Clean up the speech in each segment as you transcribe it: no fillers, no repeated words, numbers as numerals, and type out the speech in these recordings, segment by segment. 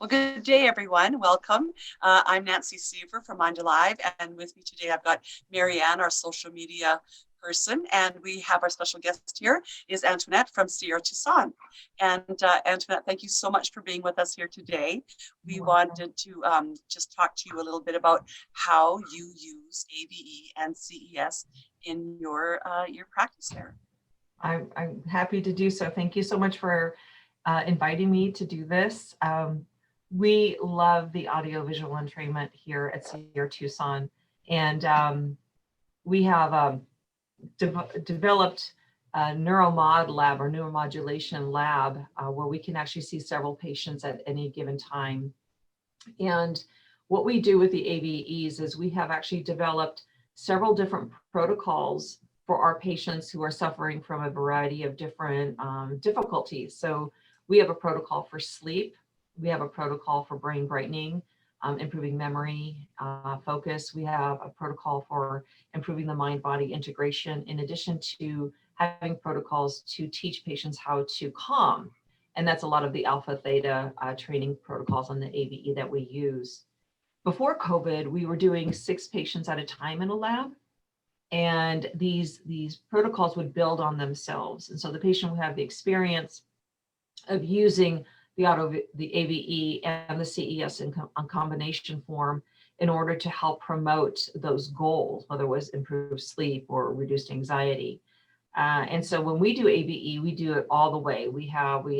Well, good day, everyone. Welcome. I'm Nancy Seaver from Mind Alive, and with me today I've got Marianne, our social media person, and we have our special guest here is Antoinette from Tucson. And Antoinette, thank you so much for being with us here today. We You're welcome. wanted to just talk to you a little bit about how you use AVE and CES in your practice there. I'm happy to do so. Thank you so much for inviting me to do this. We love the audiovisual entrainment here at Tucson, and we have developed a neuromod lab or neuromodulation lab where we can actually see several patients at any given time. And what we do with the AVEs is we have actually developed several different protocols for our patients who are suffering from a variety of different difficulties. So we have a protocol for sleep. We have a protocol for brain brightening, improving memory, focus. We have a protocol for improving the mind-body integration, in addition to having protocols to teach patients how to calm. And that's a lot of the alpha theta training protocols on the AVE that we use. Before COVID, we were doing 6 patients at a time in a lab. And these protocols would build on themselves. And so the patient would have the experience of using the AVE and the CES in combination form in order to help promote those goals, whether it was improved sleep or reduced anxiety. And so when we do AVE, we do it all the way. We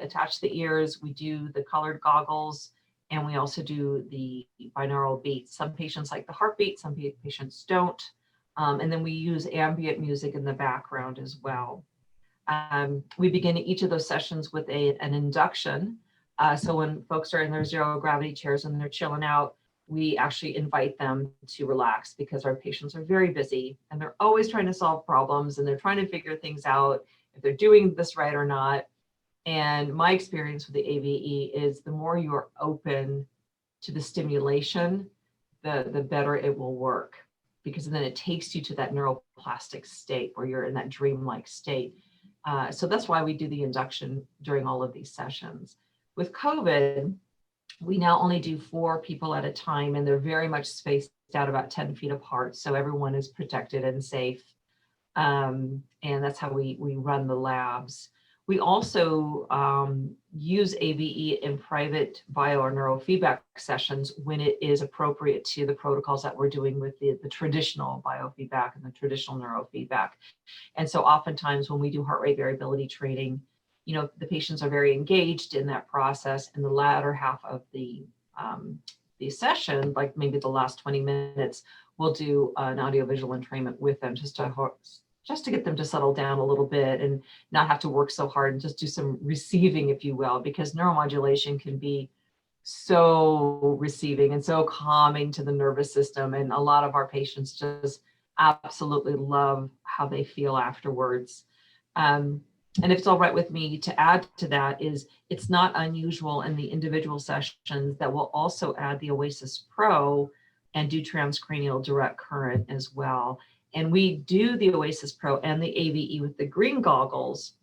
attach the ears, we do the colored goggles, and we also do the binaural beats. Some patients like the heartbeat, some patients don't. And then we use ambient music in the background as well. We begin each of those sessions with an induction. So when folks are in their zero gravity chairs and they're chilling out, we actually invite them to relax because our patients are very busy and they're always trying to solve problems and they're trying to figure things out if they're doing this right or not. And my experience with the AVE is the more you are open to the stimulation, the better it will work, because then it takes you to that neuroplastic state where you're in that dreamlike state. So that's why we do the induction during all of these sessions. With COVID, we now only do 4 people at a time, and they're very much spaced out about 10 feet apart. So everyone is protected and safe. And that's how we run the labs. We also use AVE in private bio or neurofeedback sessions when it is appropriate to the protocols that we're doing with the traditional biofeedback and the traditional neurofeedback. And so oftentimes when we do heart rate variability training, the patients are very engaged in that process. In the latter half of the session, like maybe the last 20 minutes, we'll do an audiovisual entrainment with them just to get them to settle down a little bit and not have to work so hard and just do some receiving, if you will, because neuromodulation can be so receiving and so calming to the nervous system. And a lot of our patients just absolutely love how they feel afterwards. And if it's all right with me to add to that, is it's not unusual in the individual sessions that we'll also add the Oasis Pro and do transcranial direct current as well. And we do the Oasis Pro and the AVE with the green goggles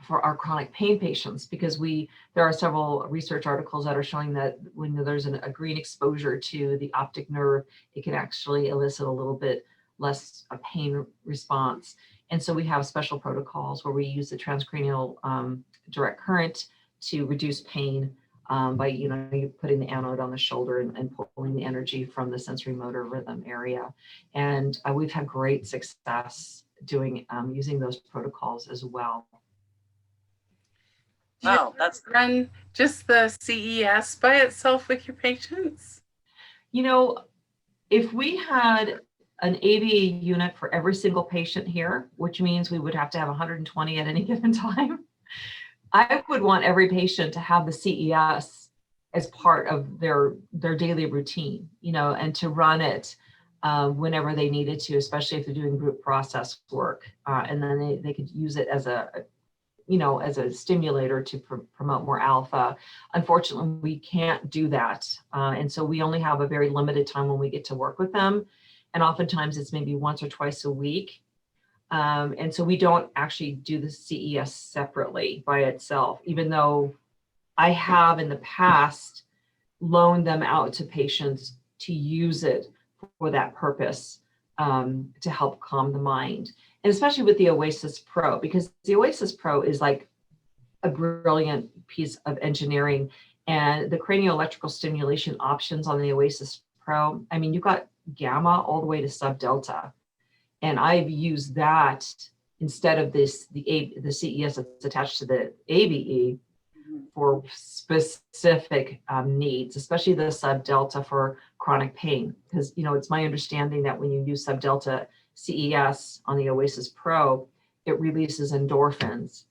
for our chronic pain patients, because there are several research articles that are showing that when there's a green exposure to the optic nerve, it can actually elicit a little bit less a pain response. And so we have special protocols where we use the transcranial direct current to reduce pain by you putting the anode on the shoulder and pulling the energy from the sensory motor rhythm area. And we've had great success doing using those protocols as well. Do you run just the CES by itself with your patients? If we had an AVE unit for every single patient here, which means we would have to have 120 at any given time, I would want every patient to have the CES as part of their daily routine, and to run it whenever they needed to, especially if they're doing group process work. And then they could use it as a stimulator to promote more alpha. Unfortunately, we can't do that. And so we only have a very limited time when we get to work with them. And oftentimes it's maybe once or twice a week. And so we don't actually do the CES separately by itself, even though I have in the past loaned them out to patients to use it for that purpose, to help calm the mind. And especially with the Oasis Pro, because the Oasis Pro is like a brilliant piece of engineering, and the cranial electrical stimulation options on the Oasis Pro, I mean, you've got gamma all the way to sub delta. And I've used that instead of the CES that's attached to the AVE for specific needs, especially the sub delta for chronic pain. Because, it's my understanding that when you use sub delta CES on the Oasis Pro, it releases endorphins.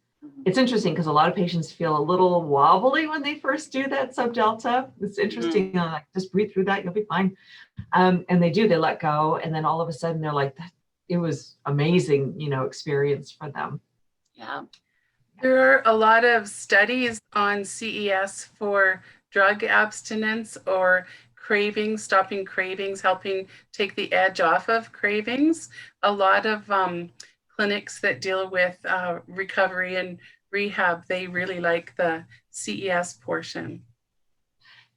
It's interesting because a lot of patients feel a little wobbly when they first do that sub delta. It's interesting, like, just breathe through that, you'll be fine. And they do, they let go. And then all of a sudden they're like, it was amazing, experience for them. Yeah. There are a lot of studies on CES for drug abstinence or cravings, stopping cravings, helping take the edge off of cravings. A lot of clinics that deal with recovery and rehab, they really like the CES portion.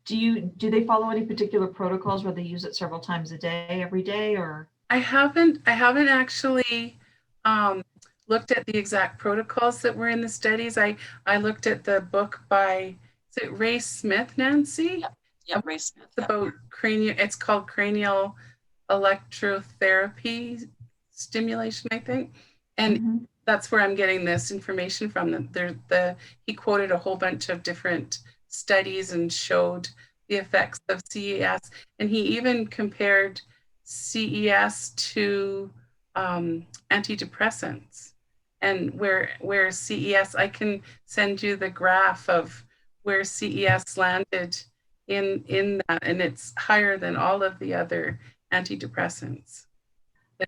Do they follow any particular protocols where they use it several times a day, every day, or? I haven't actually looked at the exact protocols that were in the studies. I looked at the book by, is it Ray Smith, Nancy? Yeah, Ray Smith. It's about it's called cranial electrotherapy stimulation, I think. And that's where I'm getting this information from. He quoted a whole bunch of different studies and showed the effects of CES. And he even compared CES to antidepressants. And where CES, I can send you the graph of where CES landed in that, and it's higher than all of the other antidepressants.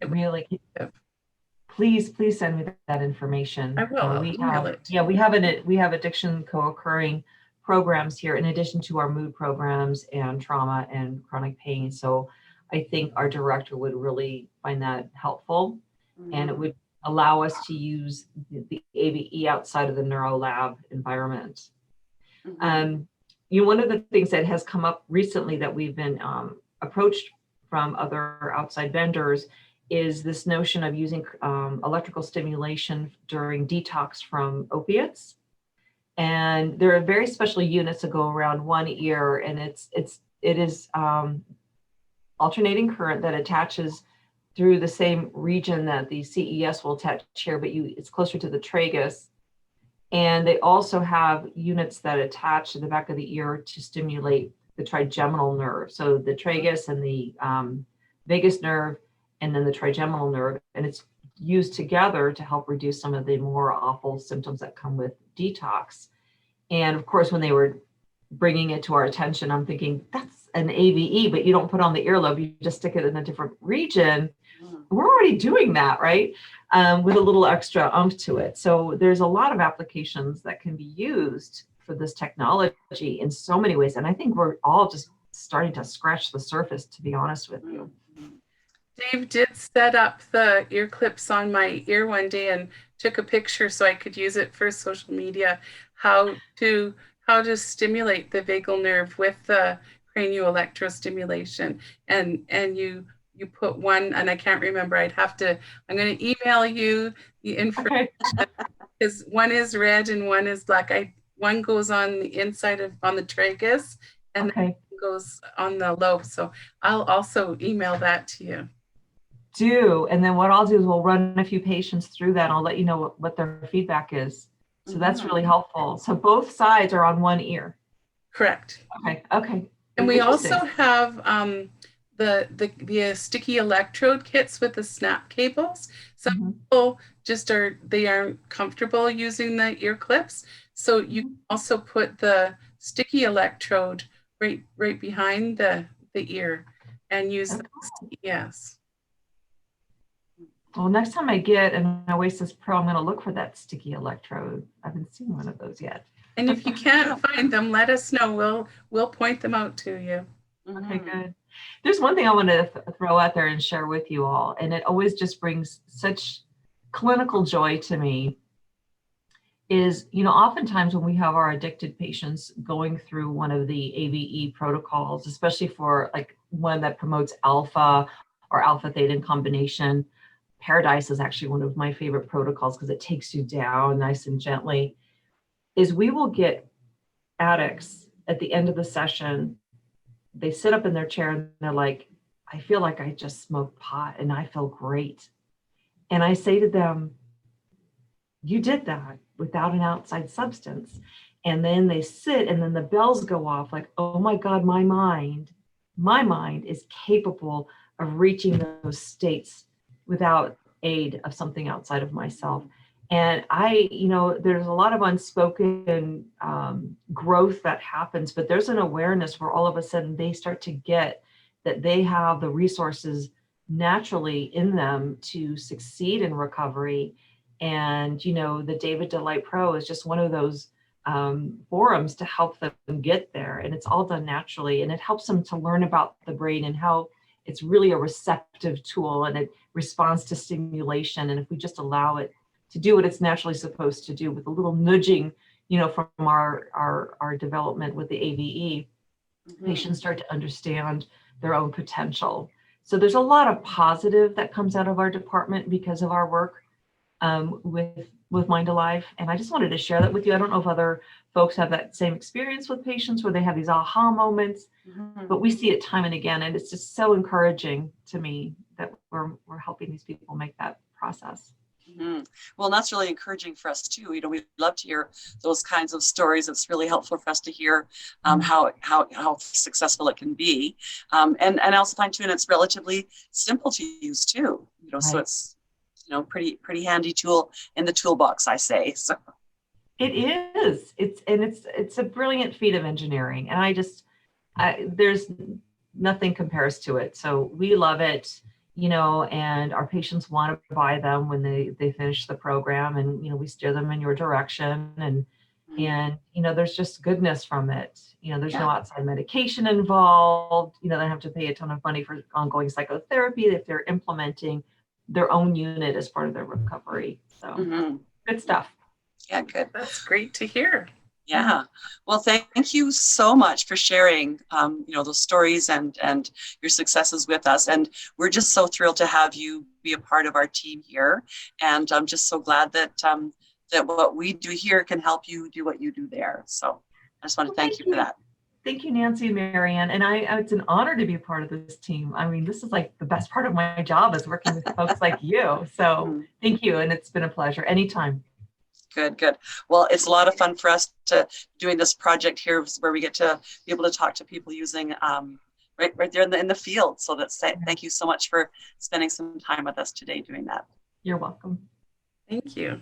Really? Please send me that information. I will. We have addiction co-occurring programs here in addition to our mood programs and trauma and chronic pain. So I think our director would really find that helpful, and it would allow us to use the AVE outside of the neuro lab environment. One of the things that has come up recently that we've been approached from other outside vendors is this notion of using electrical stimulation during detox from opiates. And there are very special units that go around one ear, and it is alternating current that attaches through the same region that the CES will attach here, but it's closer to the tragus. And they also have units that attach to the back of the ear to stimulate the trigeminal nerve. So the tragus and the vagus nerve, and then the trigeminal nerve, and it's used together to help reduce some of the more awful symptoms that come with detox. And of course, when they were bringing it to our attention, I'm thinking, that's an AVE, but you don't put on the earlobe, you just stick it in a different region. We're already doing that, right? With a little extra oomph to it. So there's a lot of applications that can be used for this technology in so many ways. And I think we're all just starting to scratch the surface, to be honest with you. Dave did set up the ear clips on my ear one day and took a picture so I could use it for social media, how to stimulate the vagal nerve with the cranial electrostimulation. And you put one, and I can't remember, I'm going to email you the information, because one is red and one is black. One goes on the inside on the tragus, and then goes on the lobe. So I'll also email that to you. And then what I'll do is we'll run a few patients through that, and I'll let you know what their feedback is. So that's really helpful. So both sides are on one ear. Correct. Okay. And we also have the sticky electrode kits with the snap cables. Some people they aren't comfortable using the ear clips. So you can also put the sticky electrode right behind the ear and use the CES. Well, next time I get an Oasis Pro, I'm going to look for that sticky electrode. I haven't seen one of those yet. And if you can't find them, let us know. We'll point them out to you. Okay, good. There's one thing I want to throw out there and share with you all, and it always just brings such clinical joy to me, is, oftentimes when we have our addicted patients going through one of the AVE protocols, especially for like one that promotes alpha or alpha theta in combination, Paradise is actually one of my favorite protocols because it takes you down nice and gently, is we will get addicts at the end of the session. They sit up in their chair and they're like, I feel like I just smoked pot and I feel great. And I say to them, you did that without an outside substance. And then they sit and then the bells go off like, oh my God, my mind is capable of reaching those states without aid of something outside of myself. And there's a lot of unspoken growth that happens, but there's an awareness where all of a sudden they start to get that they have the resources naturally in them to succeed in recovery. And, the David Delight Pro is just one of those forums to help them get there. And it's all done naturally. And it helps them to learn about the brain and how it's really a receptive tool and it responds to stimulation. And if we just allow it to do what it's naturally supposed to do with a little nudging, from our development with the AVE, patients start to understand their own potential. So there's a lot of positive that comes out of our department because of our work with Mind Alive. And I just wanted to share that with you. I don't know if other folks have that same experience with patients where they have these aha moments, but we see it time and again. And it's just so encouraging to me that we're helping these people make that process. Well, that's really encouraging for us too. We'd love to hear those kinds of stories. It's really helpful for us to hear how successful it can be. And I also find too, and it's relatively simple to use too. Right. So it's pretty handy tool in the toolbox, I say. So it is. It's a brilliant feat of engineering, and there's nothing compares to it. So we love it. And our patients want to buy them when they finish the program, and we steer them in your direction, and there's just goodness from it. There's no outside medication involved. They don't have to pay a ton of money for ongoing psychotherapy if they're implementing their own unit as part of their recovery. So good stuff. Yeah, good. That's great to hear. Yeah. Well, thank you so much for sharing, those stories and your successes with us. And we're just so thrilled to have you be a part of our team here. And I'm just so glad that what we do here can help you do what you do there. So I just want to thank you for that. Thank you, Nancy and Marianne. And it's an honor to be a part of this team. I mean, this is like the best part of my job is working with folks like you. So thank you. And it's been a pleasure anytime. Good. Well, it's a lot of fun for us to doing this project here where we get to be able to talk to people using right there in the field. So thank you so much for spending some time with us today doing that. You're welcome. Thank you.